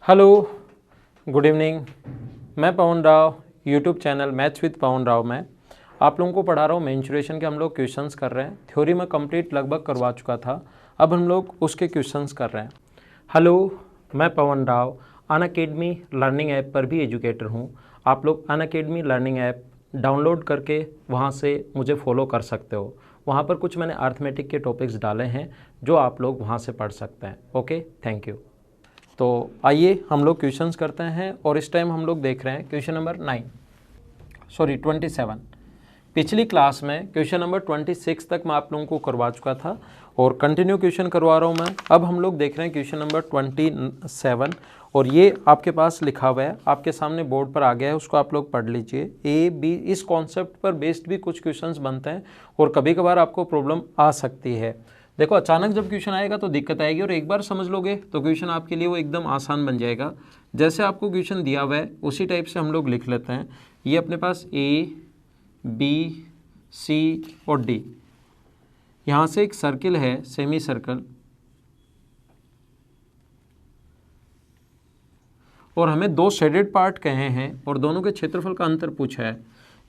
Hello, good evening. मैं Pavan Rao, YouTube channel maths with Pavan Rao में आप लोगों को पढ़ा रहा हूँ। मेंसुरेशन के हम लोग क्वेश्चंस कर रहे हैं। थ्योरी में कंप्लीट लगभग करवा चुका था, अब हम लोग उसके क्वेश्चंस कर रहे हैं। हेलो, मैं Pavan Rao Unacademy learning app पर भी एजुकेटर हूँ। आप लोग अनअकैडमी लर्निंग ऐप डाउनलोड करके वहाँ से मुझे फॉलो कर सकते हो। वहाँ पर कुछ मैंने अर्थमेटिक के टॉपिक्स डाले हैं जो आप लोग वहाँ से पढ़ सकते हैं। Okay, thank you. तो आइए हम लोग क्वेश्चंस करते हैं और इस टाइम हम लोग देख रहे हैं क्वेश्चन नंबर 27। पिछली क्लास में क्वेश्चन नंबर 26 तक मैं आप लोगों को करवा चुका था और कंटिन्यू क्वेश्चन करवा रहा हूं मैं। अब हम लोग देख रहे हैं क्वेश्चन नंबर 27 और ये आपके पास लिखा हुआ है, आपके सामने बोर्ड पर आ गया है, उसको आप लोग पढ़ लीजिए। ए बी इस कॉन्सेप्ट पर बेस्ड भी कुछ क्वेश्चंस बनते हैं और कभी कभार आपको प्रॉब्लम आ सकती है। देखो, अचानक जब क्वेश्चन आएगा तो दिक्कत आएगी और एक बार समझ लोगे तो क्वेश्चन आपके लिए वो एकदम आसान बन जाएगा। जैसे आपको क्वेश्चन दिया हुआ है उसी टाइप से हम लोग लिख लेते हैं। ये अपने पास ए बी सी और डी, यहाँ से एक सर्किल है, सेमी सर्कल, और हमें दो शेडेड पार्ट कहे हैं और दोनों के क्षेत्रफल का अंतर पूछा है।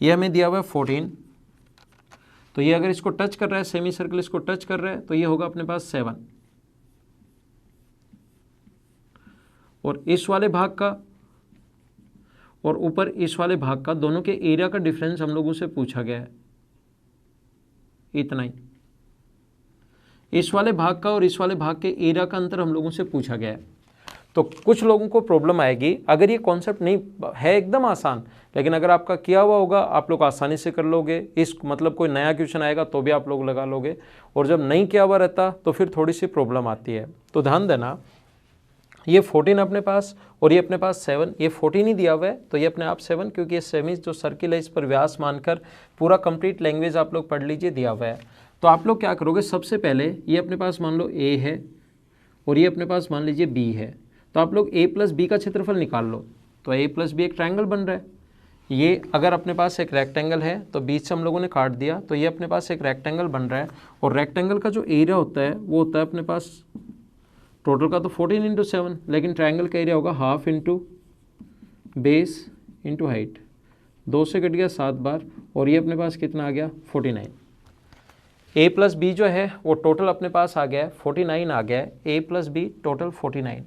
ये हमें दिया हुआ है 14, तो ये अगर इसको टच कर रहा है, सेमी सर्कल इसको टच कर रहा है, तो ये होगा अपने पास 7। और इस वाले भाग का और ऊपर इस वाले भाग का दोनों के एरिया का डिफरेंस हम लोगों से पूछा गया है, इतना ही। इस वाले भाग का और इस वाले भाग के एरिया का अंतर हम लोगों से पूछा गया है। तो कुछ लोगों को प्रॉब्लम आएगी अगर ये कॉन्सेप्ट नहीं है, एकदम आसान, लेकिन अगर आपका किया हुआ होगा आप लोग आसानी से कर लोगे। इस मतलब कोई नया क्वेश्चन आएगा तो भी आप लोग लगा लोगे, और जब नहीं किया हुआ रहता तो फिर थोड़ी सी प्रॉब्लम आती है। तो ध्यान देना, ये 14 अपने पास और ये अपने पास 7, ये 14 ही दिया हुआ है तो ये अपने आप 7, क्योंकि ये सेमी जो सर्किल है इस पर व्यास मानकर पूरा कंप्लीट लैंग्वेज आप लोग पढ़ लीजिए, दिया हुआ है। तो आप लोग क्या करोगे, सबसे पहले ये अपने पास मान लो ए है और ये अपने पास मान लीजिए बी है, तो आप लोग ए प्लस बी का क्षेत्रफल निकाल लो। तो ए प्लस बी एक ट्रायंगल बन रहा है। ये अगर अपने पास एक रेक्टेंगल है तो बीच से हम लोगों ने काट दिया, तो ये अपने पास एक रेक्टेंगल बन रहा है। और रेक्टेंगल का जो एरिया होता है वो होता है अपने पास, टोटल का तो 14 × 7, लेकिन ट्रायंगल का एरिया होगा half into base into height. 2 से कट गया 7 बार और ये अपने पास कितना आ गया, 49। ए प्लस बी जो है वो टोटल अपने पास आ गया है 49 आ गया है, ए प्लस बी टोटल 49।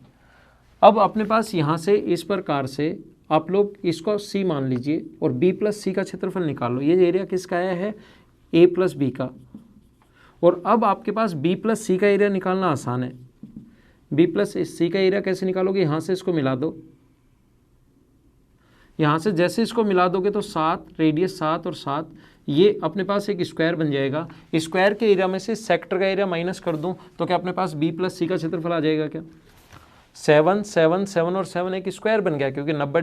अब अपने पास यहाँ से इस प्रकार से आप लोग इसको सी मान लीजिए और बी प्लस सी का क्षेत्रफल निकाल लो। ये एरिया किसका आया है, ए प्लस बी का। और अब आपके पास बी प्लस सी का एरिया निकालना आसान है। बी प्लस सी का एरिया कैसे निकालोगे, यहाँ से इसको मिला दो, यहाँ से जैसे इसको मिला दोगे तो 7, रेडियस 7 और 7, ये अपने पास एक स्क्वायर बन जाएगा। स्क्वायर के एरिया में से सेक्टर का एरिया माइनस कर दूं तो क्या अपने पास बी प्लस सी का क्षेत्रफल आ जाएगा क्या। 7, 7, 7 और 7 एक स्क्वायर बन गया, क्योंकि 90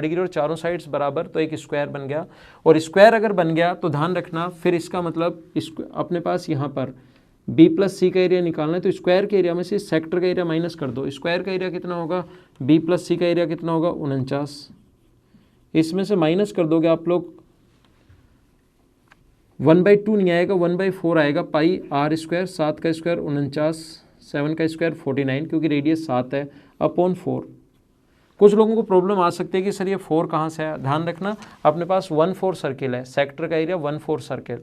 डिग्री और चारों साइड्स बराबर, तो एक स्क्वायर बन गया। और स्क्वायर अगर बन गया तो ध्यान रखना, फिर इसका मतलब अपने पास यहाँ पर बी प्लस सी का एरिया निकालना है, तो स्क्वायर के एरिया में से सेक्टर का एरिया माइनस कर दो। स्क्वायर का एरिया कितना होगा, बी प्लस सी का एरिया कितना होगा, 49। इसमें से माइनस कर दोगे आप लोग, 1/2 नहीं आएगा, 1/4 आएगा, पाई आर स्क्वायर, 7 का स्क्वायर 49, 7 का स्क्वायर 49, क्योंकि रेडियस 7 है, अपॉन 4। कुछ लोगों को प्रॉब्लम आ सकती है कि सर ये 4 कहाँ से आया। ध्यान रखना, अपने पास 1/4 सर्किल है, सेक्टर का एरिया 1/4 सर्किल,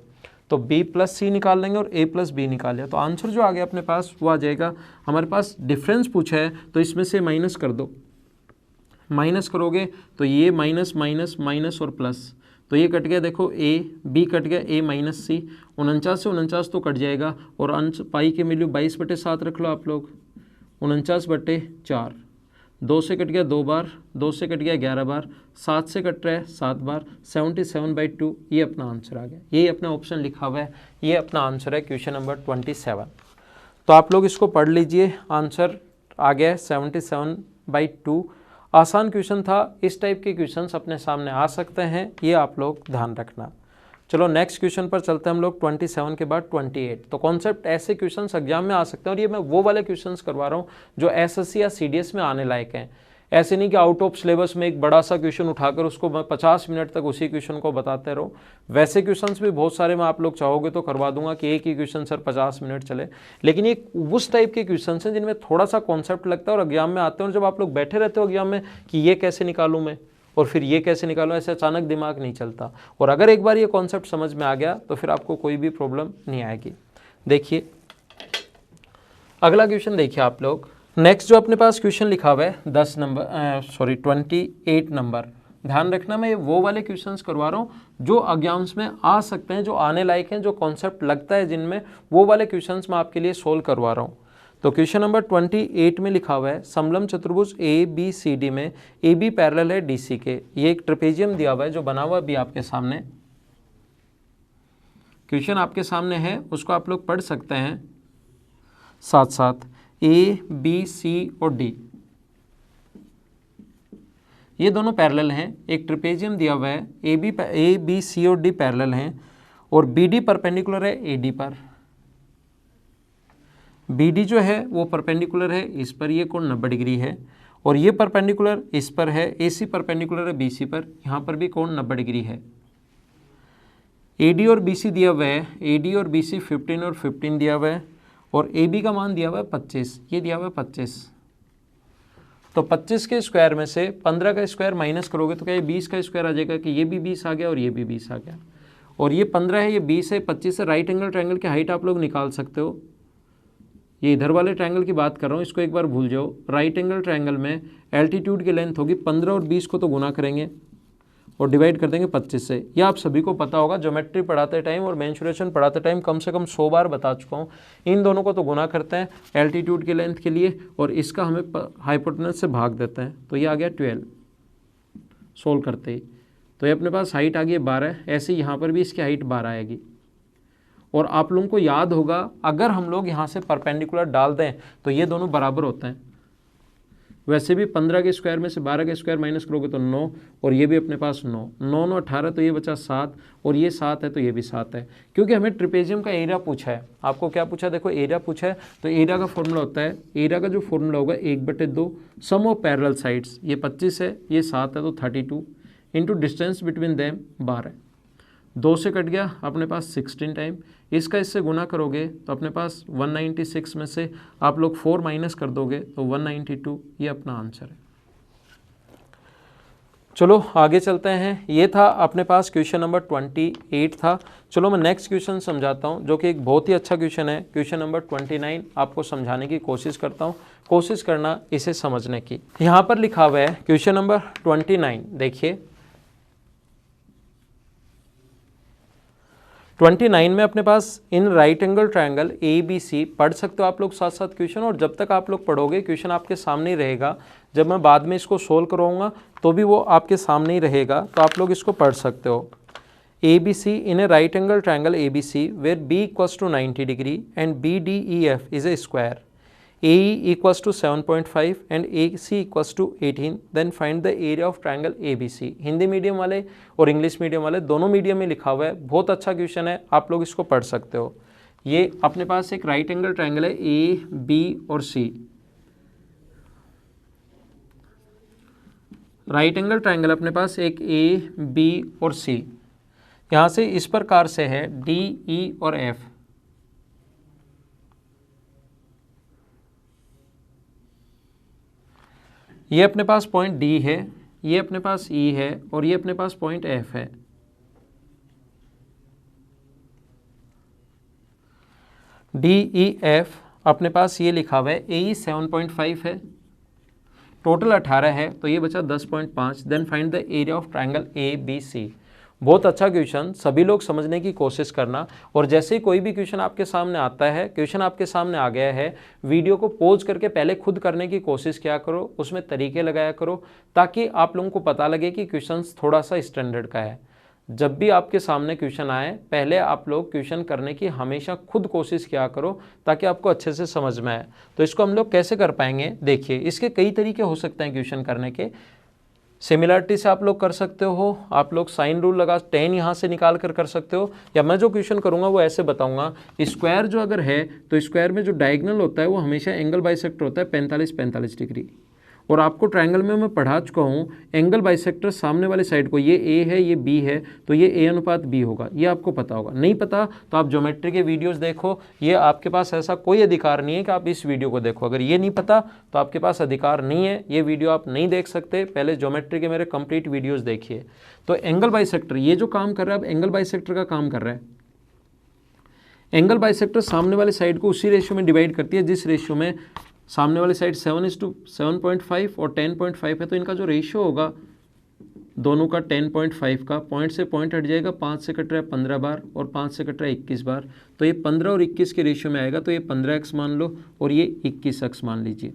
तो बी प्लस सी निकाल लेंगे और ए प्लस बी निकाल लिया, तो आंसर जो आ गया अपने पास वो आ जाएगा। हमारे पास डिफरेंस पूछा है तो इसमें से माइनस कर दो। माइनस करोगे तो ये माइनस माइनस माइनस और प्लस, तो ये कट गया, देखो ए बी कट गया, ए माइनस सी। 49 से 49 तो कट जाएगा और अंश पाई की वैल्यू 22/7 रख लो आप लोग, 49/4। 2 से कट गया 2 बार, 2 से कट गया 11 बार, 7 से कट रहा है 7 बार, 77/2। ये अपना आंसर आ गया, यही अपना ऑप्शन लिखा हुआ है, ये अपना आंसर है क्वेश्चन नंबर 27। तो आप लोग इसको पढ़ लीजिए, आंसर आ गया है 77/2। आसान क्वेश्चन था, इस टाइप के क्वेश्चंस अपने सामने आ सकते हैं, ये आप लोग ध्यान रखना। चलो नेक्स्ट क्वेश्चन पर चलते हैं हम लोग। 27 के बाद 28। तो कॉन्सेप्ट ऐसे क्वेश्चंस एग्जाम में आ सकते हैं और ये मैं वो वाले क्वेश्चंस करवा रहा हूँ जो एसएससी या सीडीएस में आने लायक हैं। ऐसे नहीं कि आउट ऑफ सिलेबस में एक बड़ा सा क्वेश्चन उठाकर उसको मैं 50 मिनट तक उसी क्वेश्चन को बताते रहो। वैसे क्वेश्चंस भी बहुत सारे मैं आप लोग चाहोगे तो करवा दूंगा कि एक ही क्वेश्चन सर 50 मिनट चले, लेकिन ये उस टाइप के क्वेश्चन हैं जिनमें थोड़ा सा कॉन्सेप्ट लगता है और एग्जाम में आते हैं, और जब आप लोग बैठे रहते हो एग्जाम में कि ये कैसे निकालूँ मैं और फिर ये कैसे निकालूँ, ऐसे अचानक दिमाग नहीं चलता। और अगर एक बार ये कॉन्सेप्ट समझ में आ गया तो फिर आपको कोई भी प्रॉब्लम नहीं आएगी। देखिए अगला क्वेश्चन देखिए आप लोग। नेक्स्ट जो अपने पास क्वेश्चन लिखा हुआ है 28 नंबर। ध्यान रखना मैं वो वाले क्वेश्चंस करवा रहा हूँ जो एग्जाम्स में आ सकते हैं, जो आने लायक हैं, जो कॉन्सेप्ट लगता है जिनमें, वो वाले क्वेश्चंस मैं आपके लिए सोल्व करवा रहा हूँ। तो क्वेश्चन नंबर 28 में लिखा हुआ है समलम चतुर्भुज ABCD में AB पैरेलल है DC के। ये एक ट्रेपेजियम दिया हुआ है जो बना हुआ भी आपके सामने, क्वेश्चन आपके सामने है, उसको आप लोग पढ़ सकते हैं साथ साथ। ABC और D ये दोनों पैरेलल हैं, एक ट्रेपेजियम दिया हुआ है, ABC और D पैरेलल हैं और BD परपेंडिकुलर है AD पर। BD जो है वो परपेंडिकुलर है इस पर, ये कोण 90 डिग्री है, और ये परपेंडिकुलर इस पर है, AC परपेंडिकुलर है BC पर, यहाँ पर भी कोण 90 डिग्री है। AD और BC दिया हुआ है, AD और BC 15 और 15 दिया हुआ है, और AB का मान दिया हुआ है 25, ये दिया हुआ है 25। तो 25 के स्क्वायर में से 15 का स्क्वायर माइनस करोगे तो क्या ये 20 का स्क्वायर आ जाएगा कि ये भी 20 आ गया और ये भी 20 आ गया, और ये 15 है, ये 20 है, 25 है। राइट एंगल ट्रायंगल की हाइट आप लोग निकाल सकते हो। ये इधर वाले ट्रायंगल की बात कर रहा हूँ, इसको एक बार भूल जाओ। राइट एंगल ट्रायंगल में एल्टीट्यूड की लेंथ होगी 15 और 20 को तो गुना करेंगे और डिवाइड कर देंगे 25 से। यह आप सभी को पता होगा, ज्योमेट्री पढ़ाते टाइम और मेंसुरेशन पढ़ाते टाइम कम से कम 100 बार बता चुका हूँ। इन दोनों को तो गुना करते हैं एल्टीट्यूड की लेंथ के लिए और इसका हमें हाइपोटेनस से भाग देते हैं, तो ये आ गया 12 सोल्व करते ही। तो ये अपने पास हाइट आ गई 12, ऐसे यहाँ पर भी इसकी हाइट 12 आएगी। और आप लोगों को याद होगा अगर हम लोग यहाँ से परपेंडिकुलर डाल दें तो ये दोनों बराबर होते हैं। वैसे भी 15 के स्क्वायर में से 12 के स्क्वायर माइनस करोगे तो 9, और ये भी अपने पास 9, 9 9 18, तो ये बचा 7, और ये 7 है तो ये भी 7 है। क्योंकि हमें ट्रिपेजियम का एरिया पूछा है। आपको क्या पूछा, देखो एरिया पूछा है, तो एरिया का फॉर्मूला होता है, एरिया का जो फॉर्मूला होगा 1/2 सम ऑफ पैरेलल साइड्स। ये 25 है, ये 7 है तो 32 इंटू डिस्टेंस बिटवीन देम 12। 2 से कट गया अपने पास 16 टाइम, इसका इससे गुना करोगे तो अपने पास 196 में से आप लोग 4 माइनस कर दोगे तो 192, ये अपना आंसर है। चलो आगे चलते हैं। ये था अपने पास क्वेश्चन नंबर 28 था। चलो मैं नेक्स्ट क्वेश्चन समझाता हूँ जो कि एक बहुत ही अच्छा क्वेश्चन है। क्वेश्चन नंबर 29 आपको समझाने की कोशिश करता हूँ, कोशिश करना इसे समझने की। यहाँ पर लिखा हुआ है क्वेश्चन नंबर 29, देखिए 29 में अपने पास in right angle triangle ABC पढ़ सकते हो आप लोग साथ साथ क्वेश्चन, और जब तक आप लोग पढ़ोगे क्वेश्चन आपके सामने ही रहेगा। जब मैं बाद में इसको सोल्व करूँगा तो भी वो आपके सामने ही रहेगा, तो आप लोग इसको पढ़ सकते हो। ABC in a right angle triangle ABC where B equals to 90 degree and BDEF is a square, AE equals to 7.5 and AC equals to 18, then find the area of triangle ABC। Hindi medium वाले और English medium वाले दोनों medium में लिखा हुआ है। बहुत अच्छा क्वेश्चन है, आप लोग इसको पढ़ सकते हो। ये अपने पास एक राइट एंगल ट्रायंगल है A, B और C। राइट एंगल ट्रायंगल अपने पास एक A, B और C, यहाँ से इस प्रकार से है D, E और F। ये अपने पास पॉइंट D है, ये अपने पास E है और ये अपने पास पॉइंट F है। DEF अपने पास ये लिखा हुआ है, AE 7.5 है, टोटल 18 है तो ये बचा 10.5। Then find the area of triangle ABC। बहुत अच्छा क्वेश्चन, सभी लोग समझने की कोशिश करना। और जैसे ही कोई भी क्वेश्चन आपके सामने आता है, क्वेश्चन आपके सामने आ गया है, वीडियो को पॉज करके पहले खुद करने की कोशिश किया करो, उसमें तरीके लगाया करो ताकि आप लोगों को पता लगे कि क्वेश्चन थोड़ा सा स्टैंडर्ड का है। जब भी आपके सामने क्वेश्चन आए पहले आप लोग क्वेश्चन करने की हमेशा खुद कोशिश किया करो ताकि आपको अच्छे से समझ में आए। तो इसको हम लोग कैसे कर पाएंगे, देखिए इसके कई तरीके हो सकते हैं क्वेश्चन करने के। सिमिलरिटी से आप लोग कर सकते हो, आप लोग साइन रूल लगा 10 यहाँ से निकाल कर सकते हो, या मैं जो क्वेश्चन करूँगा वो ऐसे बताऊँगा। स्क्वायर जो अगर है तो स्क्वायर में जो डायगोनल होता है वो हमेशा एंगल बाइसेक्टर होता है 45-45 डिग्री, और आपको ट्रायंगल में मैं पढ़ा चुका हूँ, एंगल बाइसेक्टर सामने वाले साइड को, ये ए है ये बी है, तो ये ए अनुपात बी होगा, ये आपको पता होगा। नहीं पता तो आप ज्योमेट्री के वीडियोस देखो, ये आपके पास ऐसा कोई अधिकार नहीं है कि आप इस वीडियो को देखो। अगर ये नहीं पता तो आपके पास अधिकार नहीं है, ये वीडियो आप नहीं देख सकते, पहले ज्योमेट्री के मेरे कंप्लीट वीडियोज़ देखिए। तो एंगल बाइसेक्टर ये जो काम कर रहा है, अब एंगल बाइसेक्टर का काम कर रहा है। एंगल बाइसेक्टर सामने वाले साइड को उसी रेशियो में डिवाइड करती है जिस रेशियो में सामने वाली साइड 7:7.5 और 10.5 है, तो इनका जो रेशियो होगा दोनों का 10.5 का, पॉइंट से पॉइंट हट जाएगा, 5 से कट रहा है 15 बार और 5 से कट रहा है 21 बार, तो ये 15 और 21 के रेशियो में आएगा, तो ये 15x मान लो और ये 21x मान लीजिए।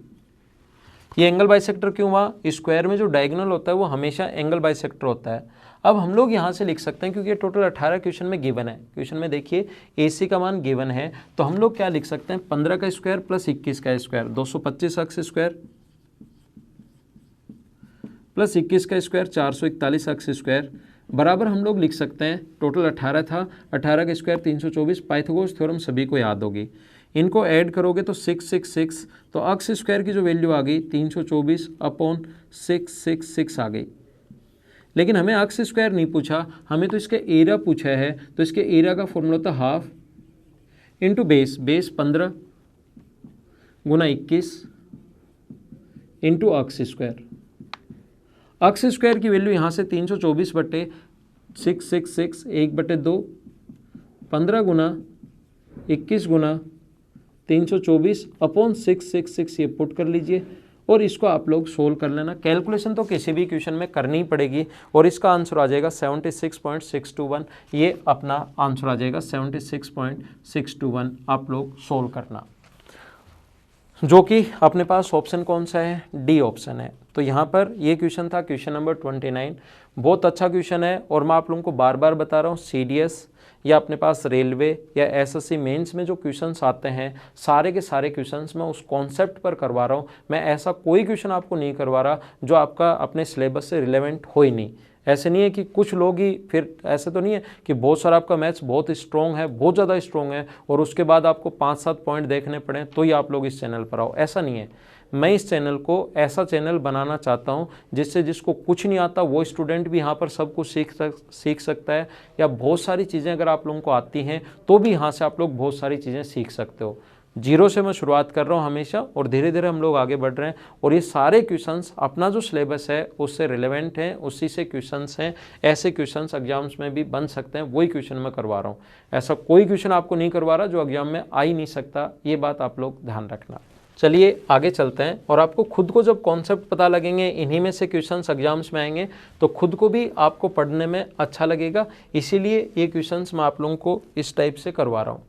ये एंगल बाइसेक्टर क्यों हुआ? स्क्वायर में जो डायगोनल होता है वो हमेशा एंगल बाइसेक्टर होता है। अब हम लोग यहाँ से लिख सकते हैं, क्योंकि ये टोटल 18 क्वेश्चन में गिवन है, क्वेश्चन में देखिए AC का मान गिवन है, तो हम लोग क्या लिख सकते हैं, 15 का स्क्वायर प्लस 21 का स्क्वायर, 225x स्क्वायर प्लस 21 का स्क्वायर 441x स्क्वायर बराबर हम लोग लिख सकते हैं, टोटल 18 था, 18 का स्क्वायर 324, पाइथागोरस थ्योरम सभी को याद होगी, इनको ऐड करोगे तो 666, तो अक्स स्क्वायर की जो वैल्यू आ गई 324 अपॉन 666 आ गई। लेकिन हमें अक्स स्क्वायर नहीं पूछा, हमें तो इसके एरिया पूछा है, तो इसके एरिया का फॉर्मूला था हाफ इंटू बेस, बेस 15 गुना 21 इंटू अक्स स्क्वायर। अक्स स्क्वायर की वैल्यू यहाँ से 324 बटे 666 1/2, 15 गुना 21 गुना 324 अपॉन 666 ये पुट कर लीजिए और इसको आप लोग सोल्व कर लेना। कैलकुलेशन तो किसी भी क्वेश्चन में करनी ही पड़ेगी और इसका आंसर आ जाएगा 76.621, ये अपना आंसर आ जाएगा 76.621, आप लोग सोल्व करना, जो कि अपने पास ऑप्शन कौन सा है, डी ऑप्शन है। तो यहाँ पर ये क्वेश्चन था क्वेश्चन नंबर 29, बहुत अच्छा क्वेश्चन है और मैं आप लोगों को बार बार बता रहा हूँ, CDS या अपने पास रेलवे या SSC मेंस में जो क्वेश्चंस आते हैं सारे के सारे क्वेश्चंस मैं उस कॉन्सेप्ट पर करवा रहा हूँ, मैं ऐसा कोई क्वेश्चन आपको नहीं करवा रहा जो आपका अपने सिलेबस से रिलेवेंट हो ही नहीं। ऐसे नहीं है कि कुछ लोग ही, फिर ऐसे तो नहीं है कि बहुत सारा आपका मैथ्स बहुत स्ट्रॉन्ग है, बहुत ज़्यादा स्ट्रॉन्ग है और उसके बाद आपको 5-7 पॉइंट देखने पड़े तो ही आप लोग इस चैनल पर आओ, ऐसा नहीं है। मैं इस चैनल को ऐसा चैनल बनाना चाहता हूं जिससे जिसको कुछ नहीं आता वो स्टूडेंट भी यहाँ पर सब कुछ सीख सकता है, या बहुत सारी चीज़ें अगर आप लोगों को आती हैं तो भी यहाँ से आप लोग बहुत सारी चीज़ें सीख सकते हो। जीरो से मैं शुरुआत कर रहा हूँ हमेशा और धीरे धीरे हम लोग आगे बढ़ रहे हैं और ये सारे क्वेश्चंस अपना जो सिलेबस है उससे रिलेवेंट हैं, उसी से क्वेश्चंस हैं, ऐसे क्वेश्चंस एग्जाम्स में भी बन सकते हैं, वही क्वेश्चन मैं करवा रहा हूँ। ऐसा कोई क्वेश्चन आपको नहीं करवा रहा जो एग्जाम में आ ही नहीं सकता, ये बात आप लोग ध्यान रखना। चलिए आगे चलते हैं और आपको खुद को जब कॉन्सेप्ट पता लगेंगे, इन्हीं में से क्वेश्चंस एग्जाम्स में आएंगे तो खुद को भी आपको पढ़ने में अच्छा लगेगा, इसीलिए ये क्वेश्चंस मैं आप लोगों को इस टाइप से करवा रहा हूँ।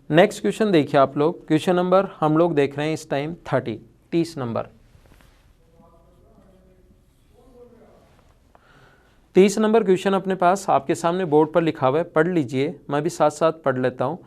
नेक्स्ट क्वेश्चन देखिए आप लोग, क्वेश्चन नंबर हम लोग देख रहे हैं इस टाइम 30 नंबर। 30 नंबर क्वेश्चन अपने पास आपके सामने बोर्ड पर लिखा हुआ है, पढ़ लीजिए, मैं भी साथ साथ पढ़ लेता हूँ।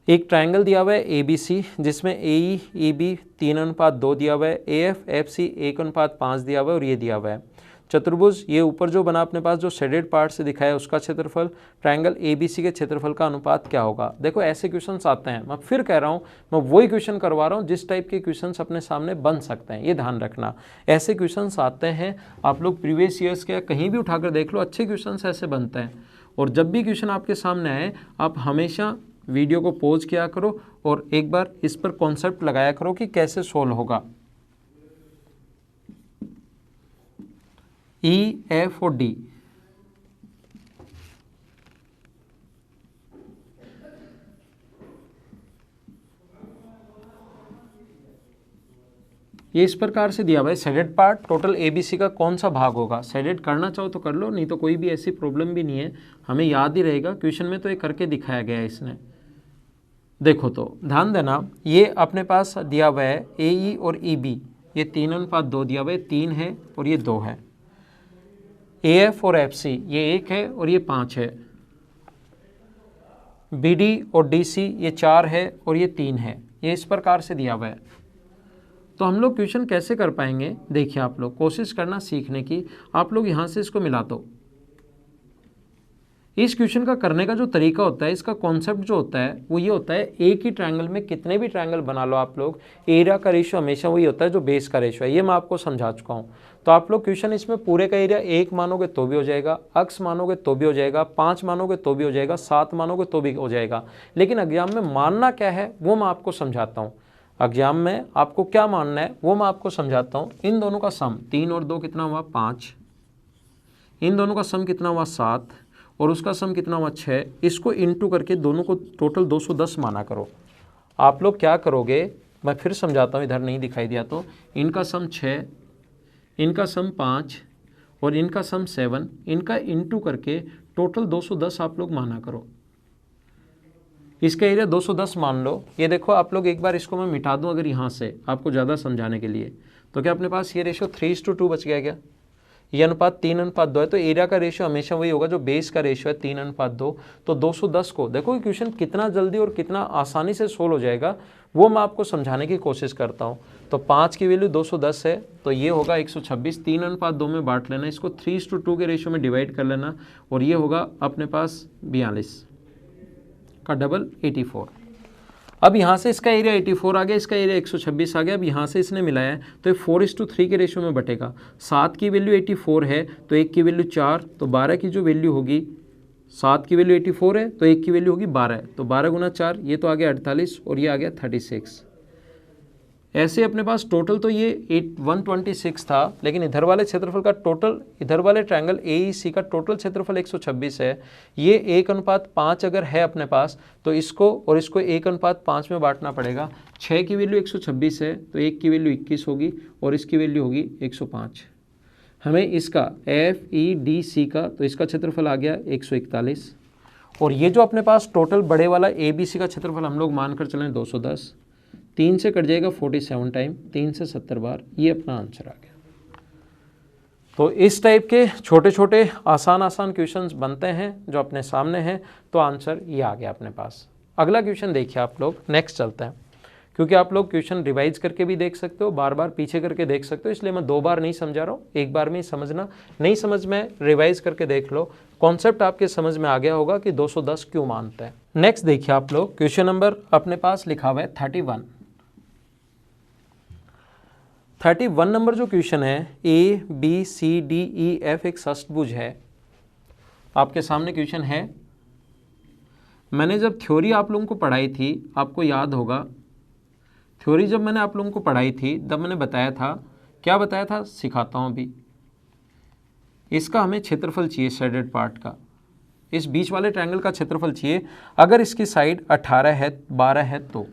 एक ट्रायंगल दिया हुआ है ABC जिसमें AE EB 3:2 दिया हुआ है, AF FC 1:5 दिया हुआ है और ये दिया हुआ है। चतुर्भुज ये ऊपर जो बना अपने पास जो शेडेड पार्ट से दिखाया है उसका क्षेत्रफल, ट्रायंगल ABC के क्षेत्रफल का अनुपात क्या होगा। देखो ऐसे क्वेश्चंस आते हैं, मैं फिर कह रहा हूँ मैं वही क्वेश्चन करवा रहा हूँ जिस टाइप के क्वेश्चंस अपने सामने बन सकते हैं, ये ध्यान रखना। ऐसे क्वेश्चंस आते हैं, आप लोग प्रीवियस ईयर्स के कहीं भी उठाकर देख लो, अच्छे क्वेश्चंस ऐसे बनते हैं। और जब भी क्वेश्चन आपके सामने आए आप हमेशा वीडियो को पॉज किया करो और एक बार इस पर कॉन्सेप्ट लगाया करो कि कैसे सोल्व होगा। E, F और D ये इस प्रकार से दिया हुआ है, शेडेड पार्ट टोटल ABC का कौन सा भाग होगा। शेडेड करना चाहो तो कर लो, नहीं तो कोई भी ऐसी प्रॉब्लम भी नहीं है, हमें याद ही रहेगा, क्वेश्चन में तो ये करके दिखाया गया है इसने। देखो तो ध्यान देना, ये अपने पास दिया हुआ है AE और EB, ये 3:2 दिया हुआ है, 3 है और ये 2 है। AF और FC ये 1 है और ये 5 है। BD और DC ये 4 है और ये 3 है, ये इस प्रकार से दिया हुआ है। तो हम लोग क्वेश्चन कैसे कर पाएंगे, देखिए आप लोग कोशिश करना सीखने की, आप लोग यहाँ से इसको मिला दो, इस क्वेश्चन का करने का जो तरीका होता है, इसका कॉन्सेप्ट जो होता है वो ये होता है, एक ही ट्रायंगल में कितने भी ट्रायंगल बना लो आप लोग, एरिया का रेशियो हमेशा वही होता है जो बेस का रेशियो है। ये मैं आपको समझा चुका हूँ। तो आप लोग क्वेश्चन इसमें पूरे का एरिया 1 मानोगे तो भी हो जाएगा, x मानोगे तो भी हो जाएगा, 5 मानोगे तो भी हो जाएगा, 7 मानोगे तो भी हो जाएगा। लेकिन एग्जाम में मानना क्या है वो मैं आपको समझाता हूँ। एग्जाम में आपको क्या मानना है वो मैं आपको समझाता हूँ। इन दोनों का सम 3 और 2 कितना हुआ 5, इन दोनों का सम कितना हुआ 7 और उसका सम कितना हुआ 6। इसको इंटू करके दोनों को टोटल 210 माना करो। आप लोग क्या करोगे, मैं फिर समझाता हूँ, इधर नहीं दिखाई दिया तो, इनका सम 6, इनका सम 5 और इनका सम 7, इनका इंटू करके टोटल 210 आप लोग माना करो। इसका एरिया 210 मान लो। ये देखो आप लोग, एक बार इसको मैं मिटा दूं अगर यहाँ से आपको ज़्यादा समझाने के लिए, तो क्या अपने पास ये रेशियो 3:2 बच गया क्या? ये अनुपात 3:2 है, तो एरिया का रेशियो हमेशा वही होगा जो बेस का रेशियो है 3:2। तो 210 को देखो क्वेश्चन कितना जल्दी और कितना आसानी से सोल्व हो जाएगा वो मैं आपको समझाने की कोशिश करता हूँ। तो 5 की वैल्यू 210 है तो ये होगा 126, 3:2 में बांट लेना, इसको 3:2 के रेशियो में डिवाइड कर लेना और ये होगा अपने पास 42 का डबल 84। अब यहाँ से इसका एरिया 84 आ गया, इसका एरिया 126 आ गया। अब यहाँ से इसने मिलाया है तो ये 4:3 के रेशियो में बटेगा। 7 की वैल्यू 84 है तो 1 की वैल्यू 4, तो 12 की जो वैल्यू होगी, 7 की वैल्यू 84 है तो 1 की वैल्यू होगी 12, तो 12 गुना 4 ये तो आ गया 48 और ये आ गया 36। ऐसे अपने पास टोटल तो ये 126 था, लेकिन इधर वाले क्षेत्रफल का टोटल, इधर वाले ट्रायंगल AEC का टोटल क्षेत्रफल 126 है। ये 1:5 अगर है अपने पास तो इसको और इसको 1:5 में बांटना पड़ेगा। 6 की वैल्यू 126 है तो 1 की वैल्यू 21 होगी और इसकी वैल्यू होगी 105। हमें इसका FEDC का, तो इसका क्षेत्रफल आ गया 141 और ये जो अपने पास टोटल बड़े वाला ABC का क्षेत्रफल हम लोग मानकर चलें 210, 3 से कट जाएगा 47 टाइम, 3 से 70 बार, ये अपना आंसर आ गया। तो इस टाइप के छोटे छोटे आसान क्वेश्चंस बनते हैं जो अपने सामने हैं, तो आंसर ये आ गया अपने पास। अगला क्वेश्चन देखिए आप लोग, नेक्स्ट चलते हैं, क्योंकि आप लोग क्वेश्चन रिवाइज करके भी देख सकते हो, बार बार पीछे करके देख सकते हो, इसलिए मैं 2 बार नहीं समझा रहा हूँ, एक बार में ही समझना। नहीं समझ में रिवाइज करके देख लो, कॉन्सेप्ट आपके समझ में आ गया होगा कि 210 क्यों मानते हैं। नेक्स्ट देखिए आप लोग, क्वेश्चन नंबर अपने पास लिखा हुआ है 31 नंबर जो क्वेश्चन है, ABCDEF एक षष्टभुज है। आपके सामने क्वेश्चन है। मैंने जब थ्योरी आप लोगों को पढ़ाई थी, आपको याद होगा, थ्योरी जब मैंने आप लोगों को पढ़ाई थी तब मैंने बताया था, क्या बताया था, सिखाता हूँ अभी। इसका हमें क्षेत्रफल चाहिए शेडेड पार्ट का, इस बीच वाले ट्रायंगल का क्षेत्रफल चाहिए। अगर इसकी साइड 18 है, 12 है तो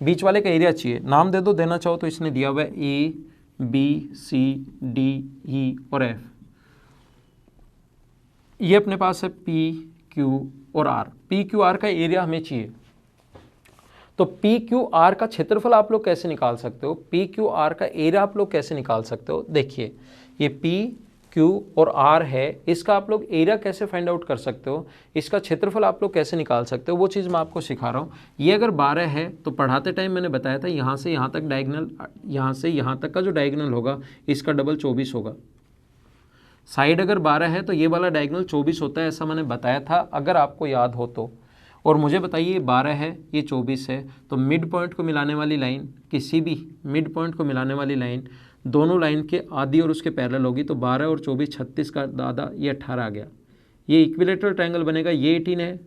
बीच वाले का एरिया चाहिए। नाम दे दो, देना चाहो तो इसने दिया हुआ है ABCDE और F। ये अपने पास है PQ और R। PQR का एरिया हमें चाहिए, तो PQR का क्षेत्रफल आप लोग कैसे निकाल सकते हो, PQR का एरिया आप लोग कैसे निकाल सकते हो। देखिए ये PQ और R है, इसका आप लोग एरिया कैसे फाइंड आउट कर सकते हो, इसका क्षेत्रफल आप लोग कैसे निकाल सकते हो, वो चीज़ मैं आपको सिखा रहा हूँ। ये अगर 12 है तो पढ़ाते टाइम मैंने बताया था यहाँ से यहाँ तक डायगोनल, यहाँ से यहाँ तक का जो डायगोनल होगा इसका डबल 24 होगा। साइड अगर 12 है तो ये वाला डायगोनल 24 होता है, ऐसा मैंने बताया था अगर आपको याद हो तो। और मुझे बताइए 12 है, ये 24 है, तो मिड पॉइंट को मिलाने वाली लाइन, किसी भी मिड पॉइंट को मिलाने वाली लाइन दोनों लाइन के आधी और उसके पैरेलल होगी, तो 12 और 24 36 का आधा, ये 18 आ गया। ये इक्विलेटरल ट्रायंगल बनेगा, ये 18 है,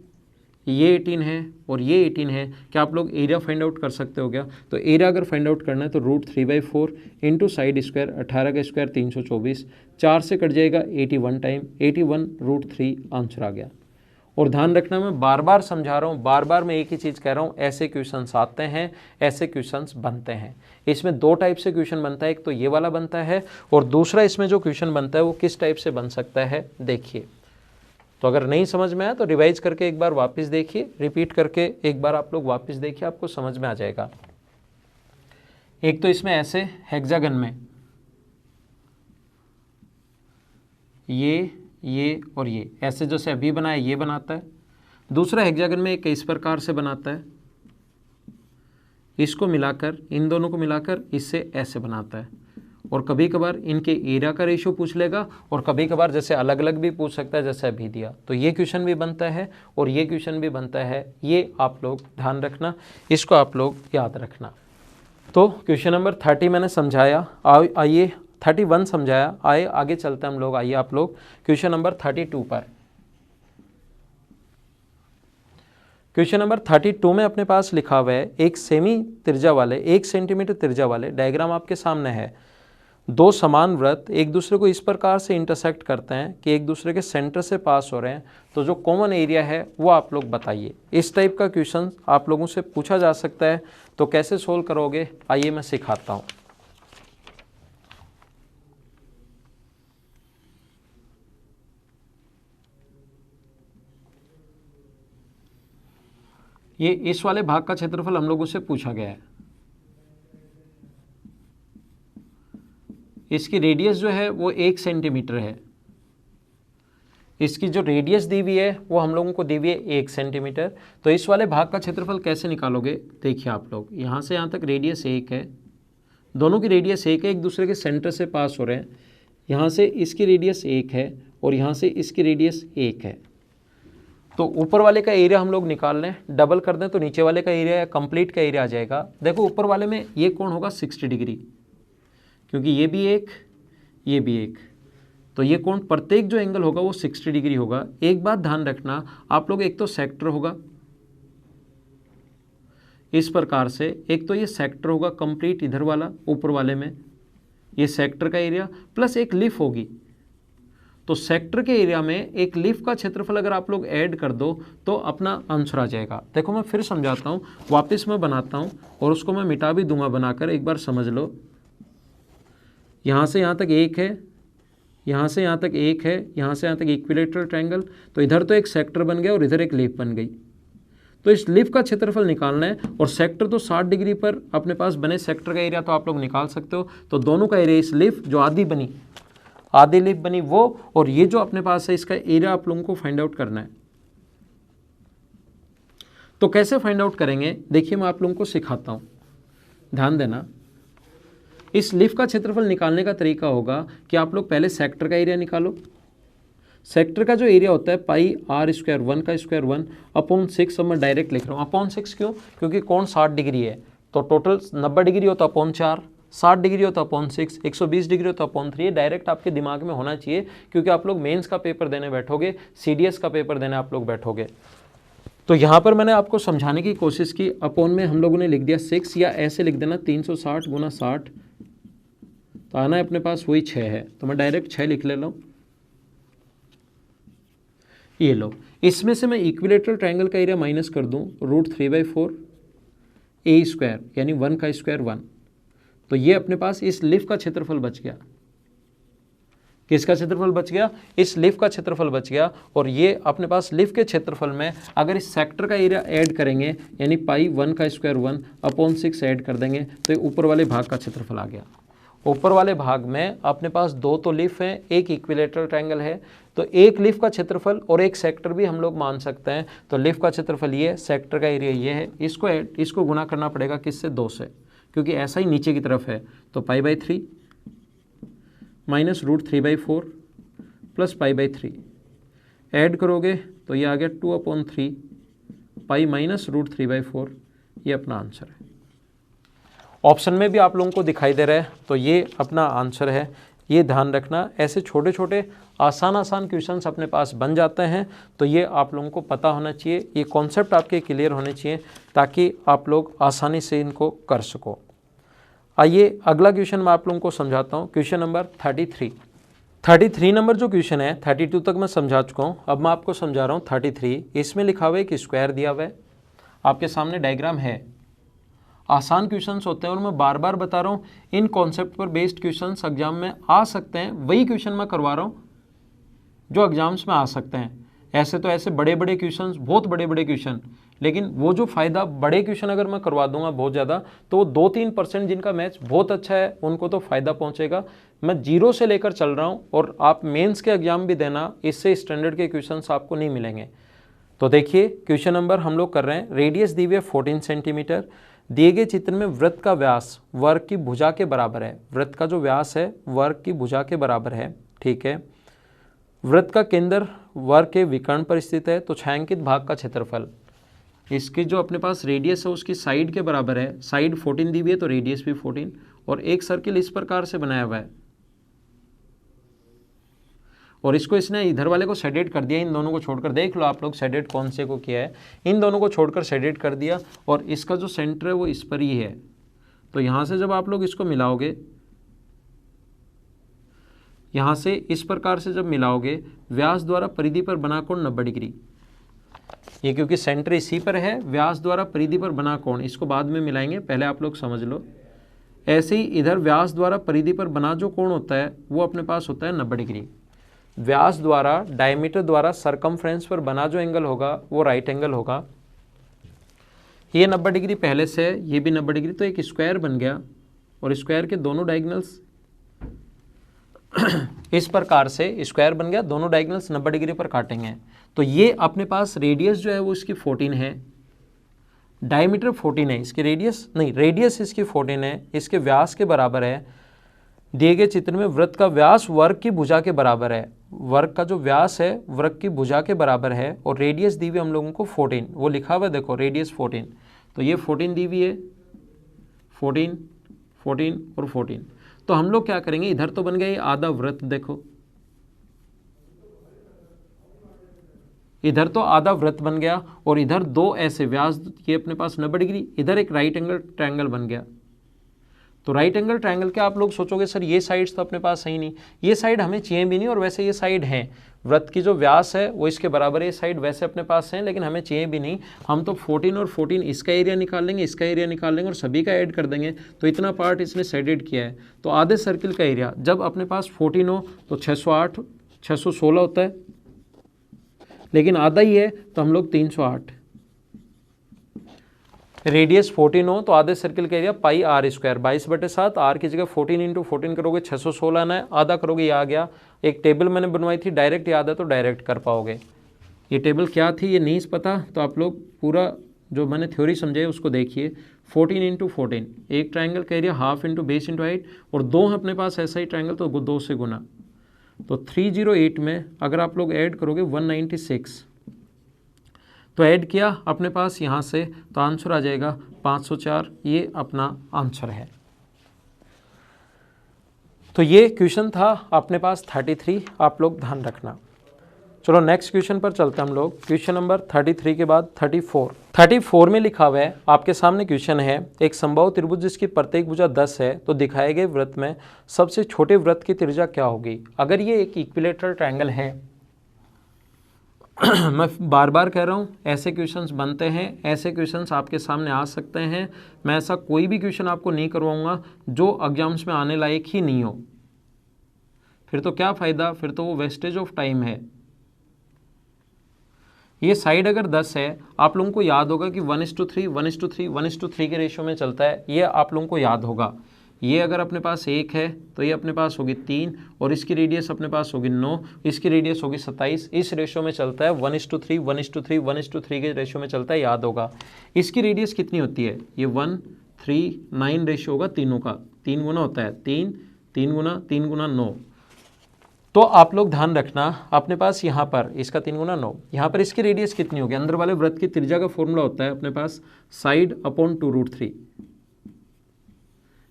ये 18 है और ये 18 है। क्या आप लोग एरिया फाइंड आउट कर सकते हो क्या? तो एरिया अगर फाइंड आउट करना है तो √3/4 इंटू साइड स्क्वायर, 18 का स्क्वायर 324, 4 से कट जाएगा 81 टाइम, 81 √3 आंसर आ गया। और ध्यान रखना, मैं बार बार समझा रहा हूँ, बार बार मैं एक ही चीज़ कह रहा हूँ, ऐसे क्वेश्चंस आते हैं, ऐसे क्वेश्चंस बनते हैं। इसमें 2 टाइप से क्वेश्चन बनता है, एक तो ये वाला बनता है और दूसरा इसमें जो क्वेश्चन बनता है वो किस टाइप से बन सकता है देखिए। तो अगर नहीं समझ में आया तो रिवाइज करके एक बार वापस देखिए, रिपीट करके एक बार आप लोग वापस देखिए, आपको समझ में आ जाएगा। एक तो इसमें ऐसे हेक्सागन में ये और ये ऐसे जैसे अभी बनाया ये बनाता है। दूसरा हेक्सागन में एक इस प्रकार से बनाता है, इसको मिलाकर, इन दोनों को मिलाकर इससे ऐसे बनाता है। और कभी कभार इनके एरिया का रेशियो पूछ लेगा, और कभी कभार जैसे अलग अलग भी पूछ सकता है जैसे अभी दिया। तो ये क्वेश्चन भी बनता है और ये क्वेश्चन भी बनता है, ये आप लोग ध्यान रखना, इसको आप लोग याद रखना। तो क्वेश्चन नंबर 30 मैंने समझाया, आइए 31 समझाया, आए आगे चलते हैं हम लोग। आइए आप लोग क्वेश्चन नंबर 32 पर। क्वेश्चन नंबर 32 में अपने पास लिखा हुआ है एक सेमी त्रिज्या वाले 1 सेंटीमीटर त्रिज्या वाले, डायग्राम आपके सामने है, दो समान वृत्त एक दूसरे को इस प्रकार से इंटरसेक्ट करते हैं कि एक दूसरे के सेंटर से पास हो रहे हैं, तो जो कॉमन एरिया है वो आप लोग बताइए। इस टाइप का क्वेश्चन आप लोगों से पूछा जा सकता है, तो कैसे सोल्व करोगे आइए मैं सिखाता हूँ। ये इस वाले भाग का क्षेत्रफल हम लोगों से पूछा गया है। इसकी रेडियस जो है वो 1 सेंटीमीटर है। इसकी जो रेडियस दी हुई है वो हम लोगों को दी हुई है 1 सेंटीमीटर। तो इस वाले भाग का क्षेत्रफल कैसे निकालोगे, देखिए आप लोग, यहाँ से यहाँ तक रेडियस 1 है, दोनों की रेडियस 1 है, एक दूसरे के सेंटर से पास हो रहे हैं। यहाँ से इसकी रेडियस 1 है और यहाँ से इसकी रेडियस 1 है। तो ऊपर वाले का एरिया हम लोग निकाल लें, डबल कर दें तो नीचे वाले का एरिया या कंप्लीट का एरिया आ जाएगा। देखो ऊपर वाले में ये कोण होगा 60 डिग्री, क्योंकि ये भी एक, ये भी एक, तो ये कोण प्रत्येक जो एंगल होगा वो 60 डिग्री होगा। एक बात ध्यान रखना आप लोग, एक तो सेक्टर होगा इस प्रकार से, एक तो ये सेक्टर होगा कंप्लीट इधर वाला, ऊपर वाले में ये सेक्टर का एरिया प्लस एक लीफ होगी। तो सेक्टर के एरिया में एक लीफ का क्षेत्रफल अगर आप लोग ऐड कर दो तो अपना आंसर आ जाएगा। देखो मैं फिर समझाता हूँ, वापस मैं बनाता हूँ और उसको मैं मिटा भी दूंगा बनाकर, एक बार समझ लो। यहाँ से यहाँ तक 1 है, यहाँ से यहाँ तक 1 है, यहाँ से यहाँ तक इक्विलेटरल ट्रायंगल, तो इधर तो एक सेक्टर बन गया और इधर एक लीफ बन गई। तो इस लीफ का क्षेत्रफल निकालना है, और सेक्टर तो 60 डिग्री पर अपने पास बने सेक्टर का एरिया तो आप लोग निकाल सकते हो। तो दोनों का एरिया, इस लीफ जो आधी लीफ बनी वो, और ये जो अपने पास है इसका एरिया आप लोगों को फाइंड आउट करना है। तो कैसे फाइंड आउट करेंगे देखिए, मैं आप लोगों को सिखाता हूं, ध्यान देना। इस लीफ का क्षेत्रफल निकालने का तरीका होगा कि आप लोग पहले सेक्टर का एरिया निकालो। सेक्टर का जो एरिया होता है पाई r स्क्वायर 1 का स्क्वायर 1 अपॉन 6, अब मैं डायरेक्ट लिख रहा हूँ अपॉन 6, क्यों, क्योंकि कोण 60 डिग्री है, तो टोटल 90 डिग्री होता है अपॉन 4, 60 डिग्री होता है अपॉन 6, 120 डिग्री होता है अपॉन 3। ये डायरेक्ट आपके दिमाग में होना चाहिए, क्योंकि आप लोग मेंस का पेपर देने बैठोगे, CDS का पेपर देने आप लोग बैठोगे। तो यहाँ पर मैंने आपको समझाने की कोशिश की, अपॉन में हम लोगों ने लिख दिया 6, या ऐसे लिख देना 360 गुना 60, तो आना है अपने पास वही 6 है, तो मैं डायरेक्ट 6 लिख ले रहा हूँ। ये लो, इसमें से मैं इक्विलेटरल ट्रायंगल का एरिया माइनस कर दूं, √3/4 a स्क्वायर यानी 1 का स्क्वायर 1। तो ये अपने पास इस लीफ का क्षेत्रफल बच गया। किसका क्षेत्रफल बच गया? इस लीफ का क्षेत्रफल बच गया। और ये अपने पास लीफ के क्षेत्रफल में अगर इस सेक्टर का एरिया ऐड करेंगे, यानी पाई 1 का स्क्वायर 1 अपॉन 6 ऐड कर देंगे, तो ये ऊपर वाले भाग का क्षेत्रफल आ गया। ऊपर वाले भाग में अपने पास 2 तो लीफ हैं, एक इक्विलेटरल ट्रायंगल है, तो एक लीफ का क्षेत्रफल और एक सेक्टर भी हम लोग मान सकते हैं। तो लीफ का क्षेत्रफल ये है, सेक्टर का एरिया ये है, इसको गुना करना पड़ेगा किससे? 2 से, क्योंकि ऐसा ही नीचे की तरफ है। तो π/3 माइनस √3/4 प्लस π/3 ऐड करोगे तो ये आ गया 2/3 पाई माइनस √3/4। ये अपना आंसर है। ऑप्शन में भी आप लोगों को दिखाई दे रहा है, तो ये अपना आंसर है। ये ध्यान रखना, ऐसे छोटे छोटे आसान क्वेश्चंस अपने पास बन जाते हैं, तो ये आप लोगों को पता होना चाहिए, ये कॉन्सेप्ट आपके क्लियर होने चाहिए, ताकि आप लोग आसानी से इनको कर सको। आइए अगला क्वेश्चन मैं आप लोगों को समझाता हूँ, क्वेश्चन नंबर 33 नंबर जो क्वेश्चन है, 32 तक मैं समझा चुका हूँ, अब मैं आपको समझा रहा हूँ 33। इसमें लिखा हुआ है कि स्क्वायर दिया हुआ है, आपके सामने डायग्राम है। आसान क्वेश्चंस होते हैं और मैं बार बार बता रहा हूँ, इन कॉन्सेप्ट पर बेस्ड क्वेश्चंस एग्जाम में आ सकते हैं। वही क्वेश्चन मैं करवा रहा हूँ जो एग्जाम्स में आ सकते हैं। ऐसे तो ऐसे बड़े बड़े क्वेश्चंस, बहुत बड़े बड़े क्वेश्चन, लेकिन वो जो फ़ायदा बड़े क्वेश्चन अगर मैं करवा दूंगा बहुत ज़्यादा, तो वो 2-3% जिनका मैथ्स बहुत अच्छा है उनको तो फ़ायदा पहुँचेगा। मैं 0 से लेकर चल रहा हूँ, और आप मेंस के एग्जाम भी देना, इससे स्टैंडर्ड के क्वेश्चंस आपको नहीं मिलेंगे। तो देखिए क्वेश्चन नंबर हम लोग कर रहे हैं, रेडियस दी हुई है 14 सेंटीमीटर, दिए गए चित्र में वृत्त का व्यास वर्ग की भुजा के बराबर है। वृत्त का जो व्यास है वर्ग की भुजा के बराबर है, ठीक है। वृत्त का केंद्र वर्ग के विकर्ण पर स्थित है, तो छायांकित भाग का क्षेत्रफल, इसकी जो अपने पास रेडियस है उसकी साइड के बराबर है। साइड 14 दी हुई है तो रेडियस भी 14, और एक सर्किल इस प्रकार से बनाया हुआ है, और इसको इसने इधर वाले को शेडेड कर दिया, इन दोनों को छोड़कर। देख लो आप लोग शेडेड कौन से को किया है, इन दोनों को छोड़कर शेडेड कर दिया, और इसका जो सेंटर है वो इस पर ही है। तो यहाँ से जब आप लोग इसको मिलाओगे, यहाँ से इस प्रकार से जब मिलाओगे, व्यास द्वारा परिधि पर बना कोण 90 डिग्री, ये क्योंकि सेंटर इसी पर है, व्यास द्वारा परिधि पर बना कोण, इसको बाद में मिलाएंगे, पहले आप लोग समझ लो। ऐसे ही इधर व्यास द्वारा परिधि पर बना जो कोण होता है वो अपने पास होता है 90 डिग्री। व्यास द्वारा डायमीटर द्वारा सरकमफ्रेंस पर बना जो एंगल होगा वो राइट एंगल होगा। ये 90 डिग्री पहले से है, ये भी 90 डिग्री, तो एक स्क्वायर बन गया, और स्क्वायर के दोनों डायगोनल्स इस प्रकार से स्क्वायर बन गया, दोनों डायगोनल्स 90 डिग्री पर काटेंगे। तो ये अपने पास रेडियस जो है वो इसकी 14 है, डायमीटर 14 है, इसकी रेडियस नहीं, रेडियस इसकी 14 है, इसके व्यास के बराबर है। दिए गए चित्र में वृत्त का व्यास वर्ग की भुजा के बराबर है, वर्ग का जो व्यास है वर्ग की भुजा के बराबर है, और रेडियस दी हुई हम लोगों को 14, वो लिखा हुआ है देखो रेडियस 14, तो ये 14 दी हुई है, 14, 14 और 14। तो हम लोग क्या करेंगे, इधर तो बन गया ये आधा वृत्त, देखो इधर तो आधा वृत्त बन गया, और इधर दो ऐसे व्यास, ये अपने पास 90 डिग्री, इधर एक राइट एंगल ट्रायंगल बन गया। तो राइट एंगल ट्रायंगल के आप लोग सोचोगे सर ये साइड्स तो अपने पास सही नहीं, ये साइड हमें चाहिए भी नहीं, और वैसे ये साइड है, वृत्त की जो व्यास है वो इसके बराबर है, ये साइड वैसे अपने पास है, लेकिन हमें चाहिए भी नहीं। हम तो 14 और 14 इसका एरिया निकाल लेंगे, इसका एरिया निकाल लेंगे, और सभी का ऐड कर देंगे, तो इतना पार्ट इसने शेडेड किया है। तो आधे सर्किल का एरिया जब अपने पास 14 हो तो 608, 616 होता है, लेकिन आधा ही है तो हम लोग 308। रेडियस 14 हो तो आधे सर्किल का area pi r square, 22/7, r की जगह 14 × 14 करोगे 616 आना है, आधा करोगे ये आ गया। एक टेबल मैंने बनवाई थी, डायरेक्ट याद है तो डायरेक्ट कर पाओगे। ये टेबल क्या थी ये नहीं पता तो आप लोग पूरा जो मैंने थ्योरी समझाई उसको देखिए। 14 × 14, एक ट्राइंगल का area half into base into height, और दो है अपने पास ऐसा ही ट्राइंगल तो 2 से गुना, तो 308 में अगर आप लोग ऐड करोगे 196, तो ऐड किया अपने पास यहाँ से, तो आंसर आ जाएगा 504, ये अपना आंसर है। तो ये क्वेश्चन था अपने पास 33, आप लोग ध्यान रखना। चलो नेक्स्ट क्वेश्चन पर चलते हैं हम लोग। क्वेश्चन नंबर 33 के बाद 34 में लिखा हुआ है, आपके सामने क्वेश्चन है, एक समबाहु त्रिभुज जिसकी प्रत्येक भुजा 10 है, तो दिखाए गए वृत्त में सबसे छोटे वृत्त की त्रिज्या क्या होगी। अगर ये एक इक्विलेटरल ट्रायंगल है मैं बार बार कह रहा हूँ ऐसे क्वेश्चंस बनते हैं, ऐसे क्वेश्चंस आपके सामने आ सकते हैं। मैं ऐसा कोई भी क्वेश्चन आपको नहीं करवाऊंगा जो एग्जाम्स में आने लायक ही नहीं हो, फिर तो क्या फ़ायदा, फिर तो वो वेस्टेज ऑफ टाइम है। ये साइड अगर 10 है, आप लोगों को याद होगा कि 1:3, 1:3, 1:3 के रेशियो में चलता है, ये आप लोगों को याद होगा। ये अगर अपने पास 1 है तो ये अपने पास होगी 3, और इसकी रेडियस अपने पास होगी 9, इसकी रेडियस होगी 27, इस रेशियो में चलता है 1:3, 1:3, 1:3 के रेशियो में चलता है, याद होगा। इसकी रेडियस कितनी होती है, ये 1, 3, 9 रेशियो होगा तीनों का, 3 गुना होता है, 3, 3 गुना 3 गुना 9। तो आप लोग ध्यान रखना अपने पास यहाँ पर इसका 3 गुना 9, यहाँ पर इसकी रेडियस कितनी होगी। अंदर वाले वृत्त की त्रिज्या का फॉर्मूला होता है अपने पास साइड अपॉन 2√3,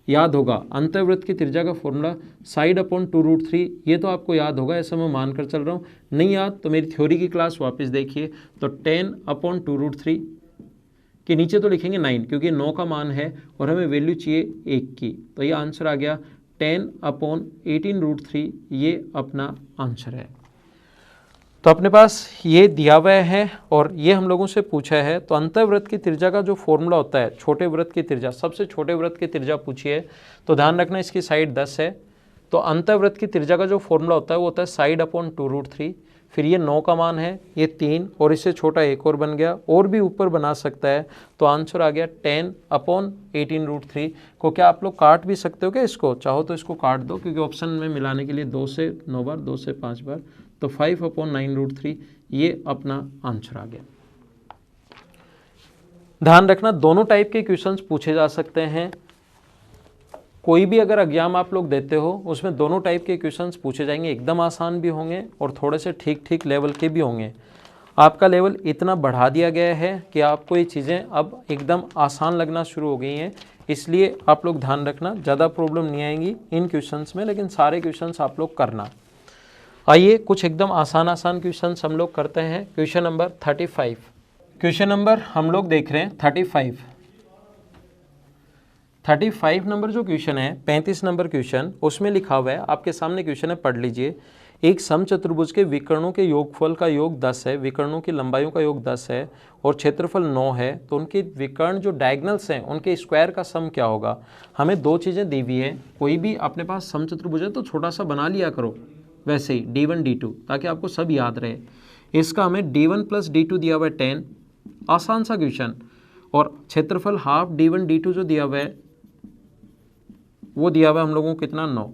याद होगा। अंतर्वृत्त की त्रिज्या का फॉर्मूला साइड अपॉन 2√3, ये तो आपको याद होगा, ऐसा मैं मानकर चल रहा हूँ। नहीं याद तो मेरी थ्योरी की क्लास वापस देखिए। तो 10 अपॉन 2√3 के नीचे तो लिखेंगे 9, क्योंकि 9 का मान है और हमें वैल्यू चाहिए 1 की, तो ये आंसर आ गया 10 अपॉन 18√3, ये अपना आंसर है। तो अपने पास ये दिया हुआ है और ये हम लोगों से पूछा है। तो अंतर्वृत्त की त्रिज्या का जो फॉर्मूला होता है, छोटे वृत्त की त्रिज्या, सबसे छोटे वृत्त की त्रिज्या पूछी है, तो ध्यान रखना इसकी साइड 10 है। तो अंतर्वृत्त की त्रिज्या का जो फॉर्मूला होता है वो होता है साइड अपॉन 2√3, फिर ये 9 का मान है, ये 3, और इससे छोटा एक और बन गया, और भी ऊपर बना सकता है, तो आंसर आ गया 10 अपॉन 18√3 को। क्या आप लोग काट भी सकते हो क्या इसको, चाहो तो इसको काट दो, क्योंकि ऑप्शन में मिलाने के लिए 2 से 9 बार, 2 से 5 बार, तो 5 अपॉन 9√3, ये अपना आंसर आ गया। ध्यान रखना दोनों टाइप के क्वेश्चंस पूछे जा सकते हैं। कोई भी अगर एग्जाम आप लोग देते हो उसमें दोनों टाइप के क्वेश्चंस पूछे जाएंगे, एकदम आसान भी होंगे और थोड़े से ठीक ठीक लेवल के भी होंगे। आपका लेवल इतना बढ़ा दिया गया है कि आपको ये चीज़ें अब एकदम आसान लगना शुरू हो गई हैं, इसलिए आप लोग ध्यान रखना, ज़्यादा प्रॉब्लम नहीं आएंगी इन क्वेश्चंस में, लेकिन सारे क्वेश्चंस आप लोग करना। आइए कुछ एकदम आसान आसान क्वेश्चंस हम लोग करते हैं। क्वेश्चन नंबर 35, क्वेश्चन नंबर हम लोग देख रहे हैं 35 नंबर जो क्वेश्चन है, 35 नंबर क्वेश्चन, उसमें लिखा हुआ है, आपके सामने क्वेश्चन है, पढ़ लीजिए। एक समचतुर्भुज के विकर्णों के योगफल का योग 10 है, विकर्णों की लंबाइयों का योग 10 है और क्षेत्रफल 9 है, तो उनके विकर्ण जो डायगोनल्स हैं उनके स्क्वायर का सम क्या होगा। हमें दो चीज़ें दी हुई है, कोई भी अपने पास समचतुर्भुज है तो छोटा सा बना लिया करो वैसे ही D1 D2, ताकि आपको सब याद रहे। इसका हमें D1 + D2 दिया हुआ है 10, आसान सा क्वेश्चन, और क्षेत्रफल हाफ D1 D2 जो दिया हुआ है वो दिया हुआ है हम लोगों को कितना, 9।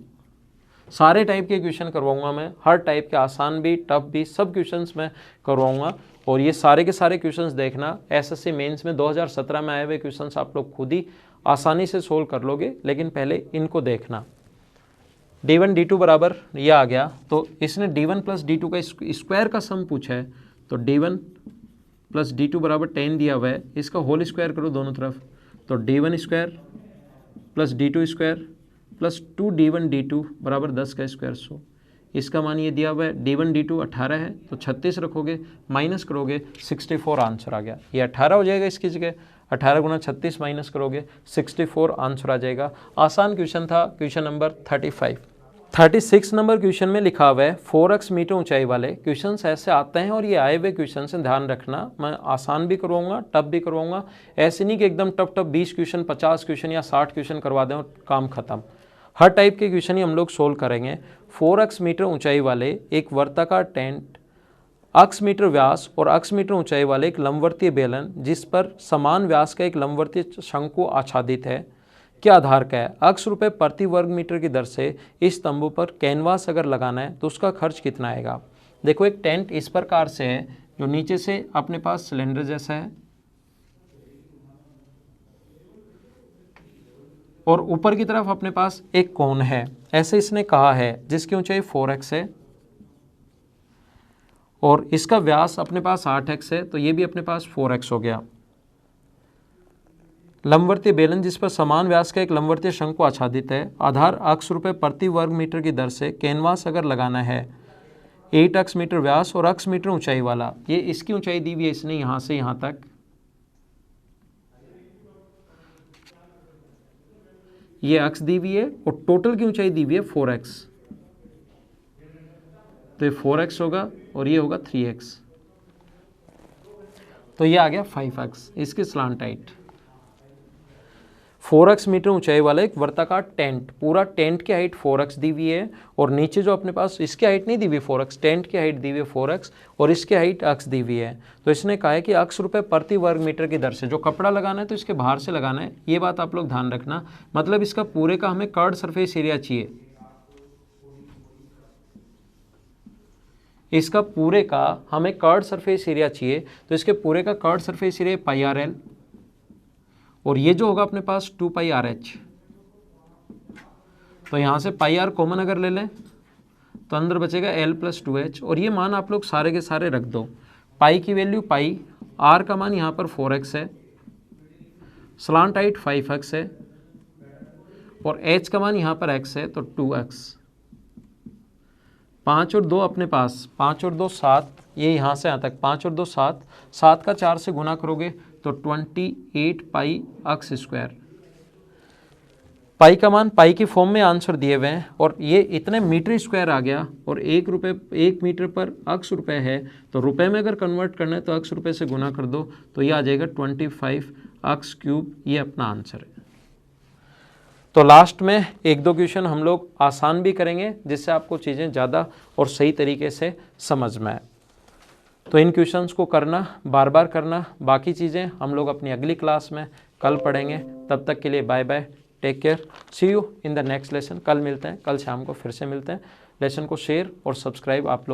सारे टाइप के क्वेश्चन करवाऊंगा मैं, हर टाइप के, आसान भी टफ भी, सब क्वेश्चंस मैं करवाऊंगा। और ये सारे के सारे क्वेश्चंस देखना, एसएससी मेंस में 2017 में आए हुए क्वेश्चंस आप लोग खुद ही आसानी से सोल्व कर लोगे, लेकिन पहले इनको देखना। D1 D2 बराबर ये आ गया, तो इसने D1 + D2 का स्क्वायर का सम पूछा है, तो D1 + D2 बराबर 10 दिया हुआ है, इसका होल स्क्वायर करो दोनों तरफ, तो D1 square + D2 square + 2D1 D2 बराबर 10 का स्क्वायर 100। इसका मान ये दिया हुआ है, D1 D2 18 है, तो 36 रखोगे, माइनस करोगे, 64 आंसर आ गया। ये 18 हो जाएगा इसकी जगह, 18 × 36 माइनस करोगे, 64 आंसर आ जाएगा। आसान क्वेश्चन था, क्वेश्चन नंबर 35। 36 नंबर क्वेश्चन में लिखा हुआ है 4x मीटर ऊंचाई वाले, क्वेश्चंस ऐसे आते हैं और ये आए हुए क्वेश्चन से ध्यान रखना, मैं आसान भी करवाऊंगा टफ भी करवाऊंगा, ऐसे नहीं कि एकदम टफ 20 क्वेश्चन 50 क्वेश्चन या 60 क्वेश्चन करवा दें और काम खत्म। हर टाइप के क्वेश्चन ही हम लोग सोल्व करेंगे। 4x मीटर ऊंचाई वाले एक वर्ताकार टेंट, अक्ष मीटर व्यास और अक्ष मीटर ऊंचाई वाले एक लंबवर्तीय बेलन जिस पर समान व्यास का एक लंबवर्तीय शंकु आच्छादित है के आधार का है, अक्ष रुपये प्रति वर्ग मीटर की दर से इस तंबू पर कैनवास अगर लगाना है तो उसका खर्च कितना आएगा। देखो एक टेंट इस प्रकार से है, जो नीचे से अपने पास सिलेंडर जैसा है और ऊपर की तरफ अपने पास एक कोन है, ऐसे इसने कहा है, जिसकी ऊंचाई 4x है और इसका व्यास अपने पास 8x है, तो ये भी अपने पास 4x हो गया। लंबवर्तीय बेलन जिस पर समान व्यास का एक लंबवर्तीय शंकु आच्छादित है, आधार अक्ष रुपये प्रति वर्ग मीटर की दर से कैनवास अगर लगाना है 8 अक्ष मीटर व्यास और अक्ष मीटर ऊंचाई वाला, ये इसकी ऊंचाई दी हुई है इसने यहाँ से यहाँ तक, ये अक्ष दी हुई है और टोटल की ऊंचाई दी हुई है 4x, तो ये 4x होगा और ये होगा 3x, तो ये आ गया 5x इसकी स्लांट हाइट। 4x मीटर ऊंचाई वाला एक वर्ताकार टेंट, पूरा टेंट की हाइट 4x दी हुई है और नीचे जो अपने पास इसकी हाइट नहीं दी हुई 4x, टेंट की हाइट दी हुई है 4x और इसकी हाइट अक्ष दी हुई है, तो इसने कहा है कि अक्ष रुपये प्रति वर्ग मीटर की दर से जो कपड़ा लगाना है तो इसके बाहर से लगाना है, ये बात आप लोग ध्यान रखना। मतलब इसका पूरे का हमें कर्ड सरफेस एरिया चाहिए, इसका पूरे का हमें कर्ड सरफेस एरिया चाहिए, तो इसके पूरे का कर्ड सरफेस एरिया πRL और ये जो होगा अपने पास 2πRH, तो यहाँ से πR कॉमन अगर ले लें तो अंदर बचेगा L + 2H और ये मान आप लोग सारे के सारे रख दो। पाई की वैल्यू पाई, R का मान यहाँ पर 4x है, स्लांट हाइट 5x है और H का मान यहाँ पर x है, तो 2x। 5 और 2 अपने पास, 5 और 2 7, ये यहाँ से यहाँ तक 5 और 2 7, 7 का 4 से गुना करोगे तो 28 पाई अक्ष स्क्वायर। पाई का मान पाई की फॉर्म में आंसर दिए हुए हैं और ये इतने मीटर स्क्वायर आ गया और 1 मीटर पर अक्ष रुपये है, तो रुपए में अगर कन्वर्ट करना है तो अक्ष रुपये से गुना कर दो, तो ये आ जाएगा 25 अक्ष क्यूब, ये अपना आंसर है। तो लास्ट में 1-2 क्वेश्चन हम लोग आसान भी करेंगे जिससे आपको चीज़ें ज़्यादा और सही तरीके से समझ में आए। तो इन क्वेश्चंस को करना, बार बार करना, बाकी चीज़ें हम लोग अपनी अगली क्लास में कल पढ़ेंगे। तब तक के लिए bye bye, take care, see you in the next lesson. कल मिलते हैं, कल शाम को फिर से मिलते हैं। लेसन को शेयर और सब्सक्राइब आप लोग